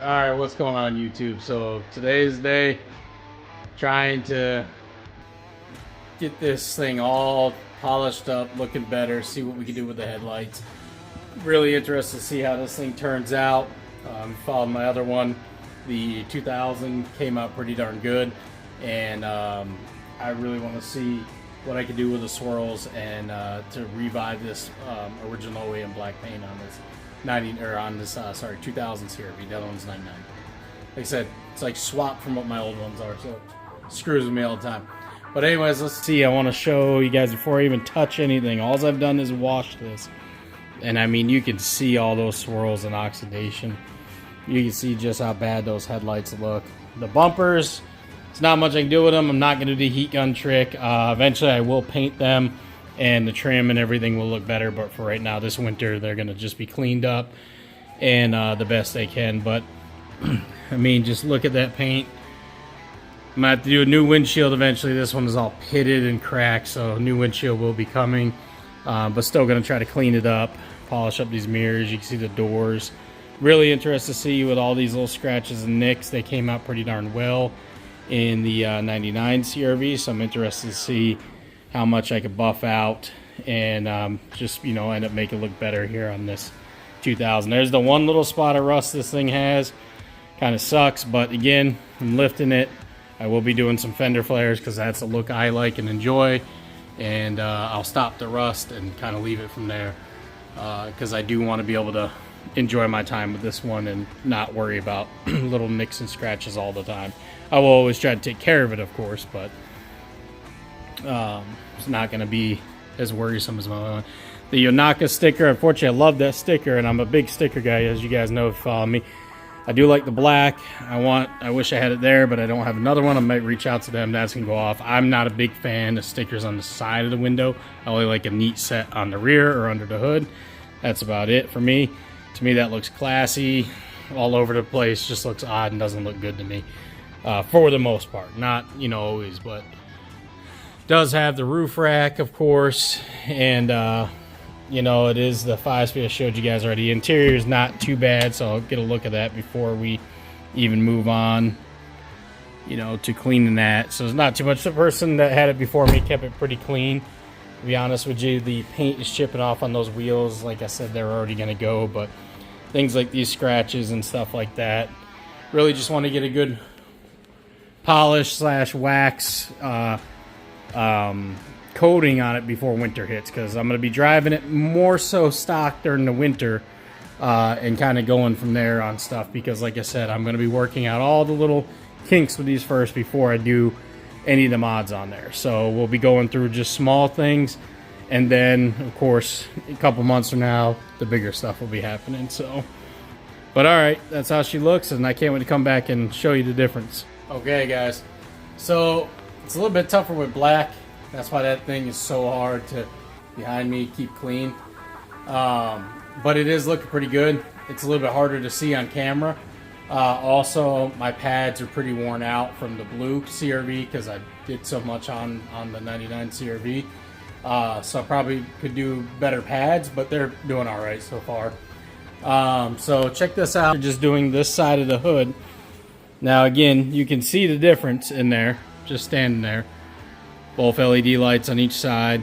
Alright, what's going on YouTube? So today's the day, trying to get this thing all polished up, looking better, see what we can do with the headlights. Really interested to see how this thing turns out. Followed my other one, the 2000 came out pretty darn good, and I really want to see what I can do with the swirls and to revive this original OEM black paint on this 2000 CRV. The other one's 99. Like I said, it's like swap from what my old ones are, so it screws with me all the time. But anyways, let's see. I want to show you guys before I even touch anything. All I've done is wash this, and I mean, you can see all those swirls and oxidation. You can see just how bad those headlights look. The bumpers, it's not much I can do with them. I'm not going to do the heat gun trick. Eventually I will paint them, and the trim and everything will look better, but for right now, this winter, they're going to just be cleaned up and the best they can. But I mean, just look at that paint. I'm going to have to do a new windshield eventually. This one is all pitted and cracked, so a new windshield will be coming, but still going to try to clean it up, polish up these mirrors. You can see the doors. Really interested to see with all these little scratches and nicks. They came out pretty darn well in the 99 CRV, so I'm interested to see how much I could buff out and just, you know, end up making it look better here on this 2000. There's the one little spot of rust this thing has. Kind of sucks, but again, I'm lifting it. I will be doing some fender flares because that's a look I like and enjoy, and I'll stop the rust and kind of leave it from there because I do want to be able to enjoy my time with this one and not worry about little nicks and scratches all the time. I will always try to take care of it, of course, but it's not going to be as worrisome as my other one. The Yonaka sticker, unfortunately, I love that sticker, and I'm a big sticker guy, as you guys know if you follow me. I do like the black. I wish I had it there, but I don't have another one. I might reach out to them. That's going to go off. I'm not a big fan of stickers on the side of the window. I only like a neat set on the rear or under the hood. That's about it for me. To me, that looks classy. All over the place. Just looks odd and doesn't look good to me. For the most part. Not, you know, always, but does have the roof rack, of course. And, you know, it is the 5-speed I showed you guys already. The interior is not too bad, so I'll get a look at that before we even move on, you know, to cleaning that. So it's not too much. The person that had it before me kept it pretty clean. To be honest with you, the paint is chipping off on those wheels. Like I said, they're already going to go, but things like these scratches and stuff like that, really just want to get a good polish / wax coating on it before winter hits, because I'm going to be driving it more so stock during the winter and kind of going from there on stuff, because like I said, I'm going to be working out all the little kinks with these first before I do any of the mods on there. So we'll be going through just small things, and then of course a couple months from now the bigger stuff will be happening. So, but all right, that's how she looks, and I can't wait to come back and show you the difference. Okay guys, so it's a little bit tougher with black. That's why that thing is so hard to, behind me, keep clean. But it is looking pretty good. It's a little bit harder to see on camera. Also, my pads are pretty worn out from the blue CRV because I did so much on the 99 CRV. So I probably could do better pads, but they're doing all right so far. So check this out. Just doing this side of the hood. Now again, you can see the difference in there, just standing there. Both LED lights on each side.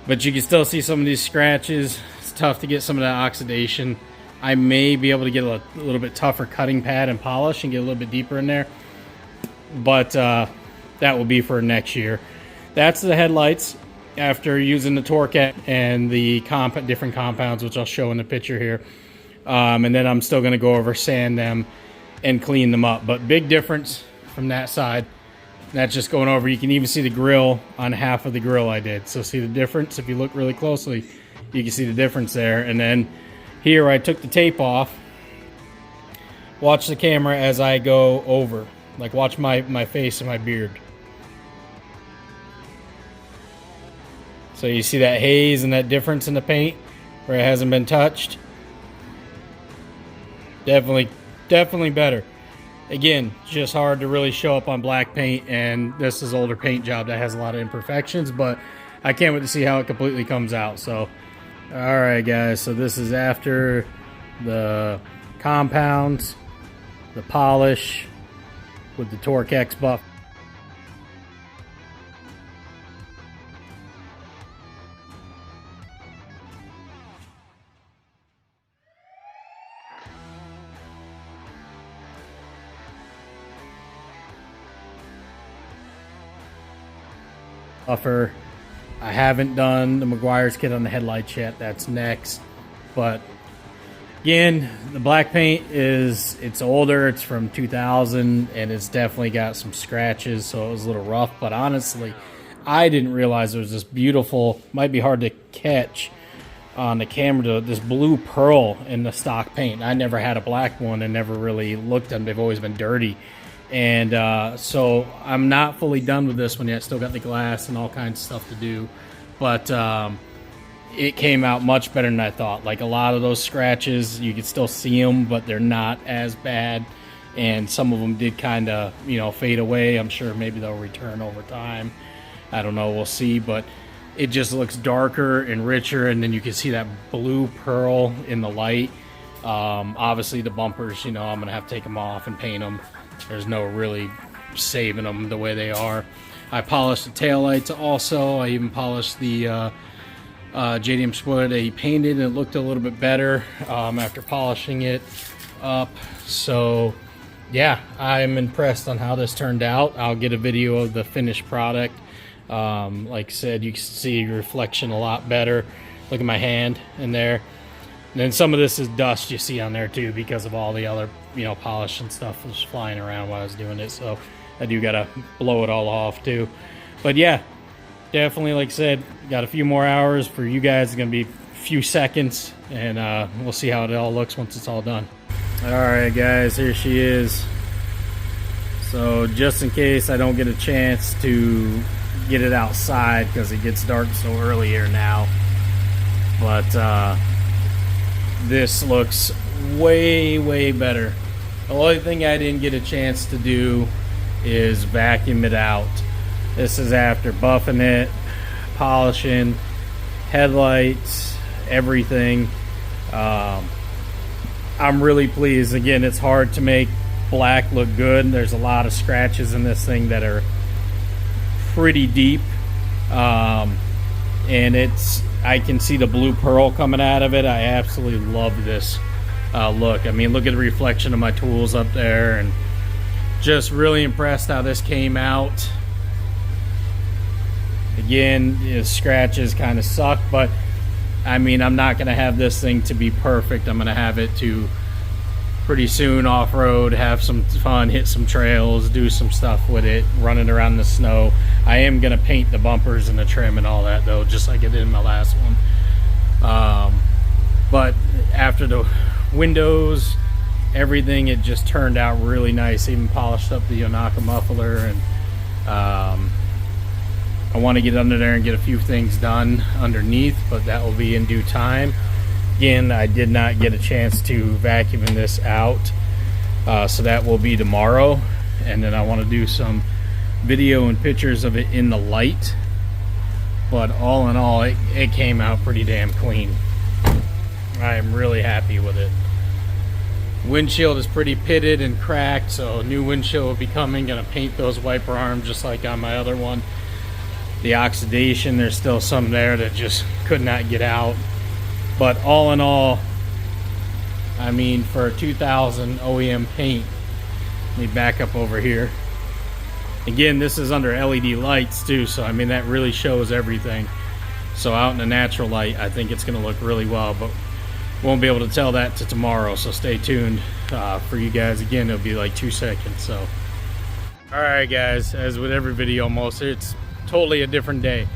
But you can still see some of these scratches. It's tough to get some of that oxidation. I may be able to get a little bit tougher cutting pad and polish and get a little bit deeper in there. But that will be for next year. That's the headlights after using the Torque and the different compounds, which I'll show in the picture here. And then I'm still going to go over, sand them, and clean them up. But big difference from that side. That's just going over. You can even see the grill on half of the grill I did. So see the difference? If you look really closely, you can see the difference there. And then here I took the tape off. Watch the camera as I go over. Like watch my face and my beard. So you see that haze and that difference in the paint where it hasn't been touched? Definitely better. Again, just hard to really show up on black paint, and this is older paint job that has a lot of imperfections, but I can't wait to see how it completely comes out. So, all right, guys, so this is after the compounds the polish with the Torque X buff. Buffer. I haven't done the Meguiar's kit on the headlights yet. That's next. But again, the black paint it's older. It's from 2000 and it's definitely got some scratches, so it was a little rough. But honestly, I didn't realize there was this beautiful, might be hard to catch on the camera, this blue pearl in the stock paint. I never had a black one and never really looked at them. They've always been dirty. And so I'm not fully done with this one yet. Still got the glass and all kinds of stuff to do. But it came out much better than I thought. Like a lot of those scratches, you can still see them, but they're not as bad. And some of them did kind of, fade away. I'm sure maybe they'll return over time. I don't know. We'll see. But it just looks darker and richer. And then you can see that blue pearl in the light. Obviously, the bumpers, I'm going to have to take them off and paint them. There's no really saving them the way they are. I polished the taillights also. I even polished the JDM spoiler that he painted, and it looked a little bit better after polishing it up. So yeah, I'm impressed on how this turned out. I'll get a video of the finished product. Like I said, you can see your reflection a lot better. Look at my hand in there. And then some of this is dust you see on there too because of all the other, polish and stuff was flying around while I was doing it. So I do got to blow it all off too. But yeah, definitely, like I said, got a few more hours. For you guys, it's going to be a few seconds. And we'll see how it all looks once it's all done. All right, guys, here she is. So just in case I don't get a chance to get it outside because it gets dark so early here now. But this looks way better. The only thing I didn't get a chance to do is vacuum it out. This is after buffing it, polishing, headlights, everything. I'm really pleased. Again, it's hard to make black look good. There's a lot of scratches in this thing that are pretty deep. And I can see the blue pearl coming out of it. I absolutely love this look. I mean, look at the reflection of my tools up there, and just really impressed how this came out. Again, the scratches kind of suck, but I mean, I'm not going to have this thing to be perfect. I'm going to have it to pretty soon off-road, have some fun, hit some trails, do some stuff with it, running around the snow. I am going to paint the bumpers and the trim and all that, though, just like I did in my last one. But after the windows, everything, it just turned out really nice. Even polished up the Yonaka muffler, and I want to get under there and get a few things done underneath, but that will be in due time. Again, I did not get a chance to vacuum this out, so that will be tomorrow. And then I want to do some video and pictures of it in the light. But all in all, it came out pretty damn clean. I am really happy with it. Windshield is pretty pitted and cracked, so a new windshield will be coming. Gonna paint those wiper arms just like on my other one. The oxidation, there's still some there that just could not get out. But all in all, I mean, for a 2000 OEM paint, let me back up over here. Again, this is under LED lights too, so I mean, that really shows everything. So out in the natural light, I think it's going to look really well, but won't be able to tell that to tomorrow, so stay tuned for you guys. Again, it'll be like 2 seconds. So alright guys, as with every video almost, it's totally a different day,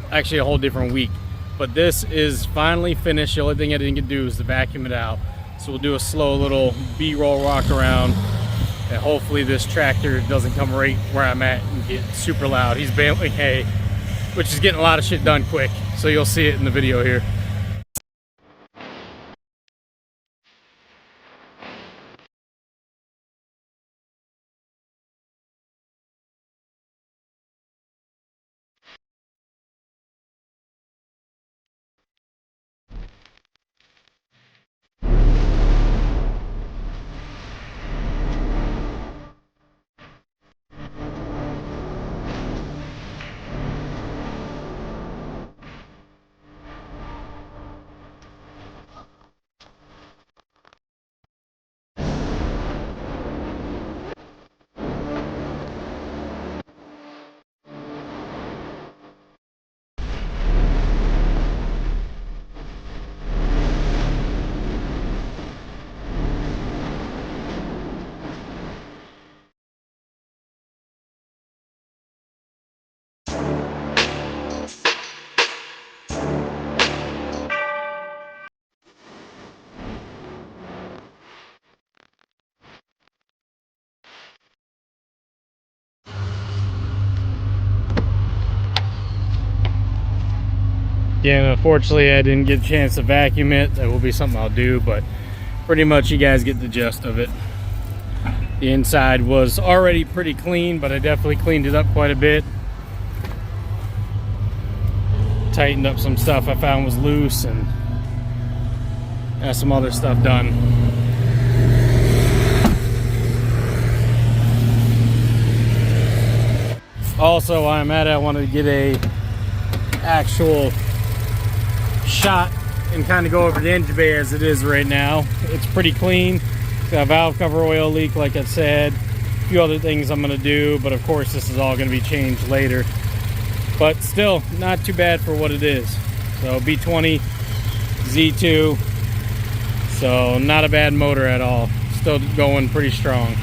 actually a whole different week. But this is finally finished. The only thing I didn't get to do is to vacuum it out. So we'll do a slow little B-roll walk around, and hopefully this tractor doesn't come right where I'm at and get super loud. He's baling hay, which is getting a lot of shit done quick. So you'll see it in the video here. Again, unfortunately, I didn't get a chance to vacuum it. That will be something I'll do, but pretty much you guys get the gist of it. The inside was already pretty clean, but I definitely cleaned it up quite a bit. Tightened up some stuff I found was loose and got some other stuff done. Also, while I'm at it, I wanted to get a actual shot and kind of go over the engine bay as it is right now. It's pretty clean. It's got a valve cover oil leak, like I said. A few other things I'm going to do, but of course this is all going to be changed later. But still, not too bad for what it is. So B20 Z2. So not a bad motor at all. Still going pretty strong.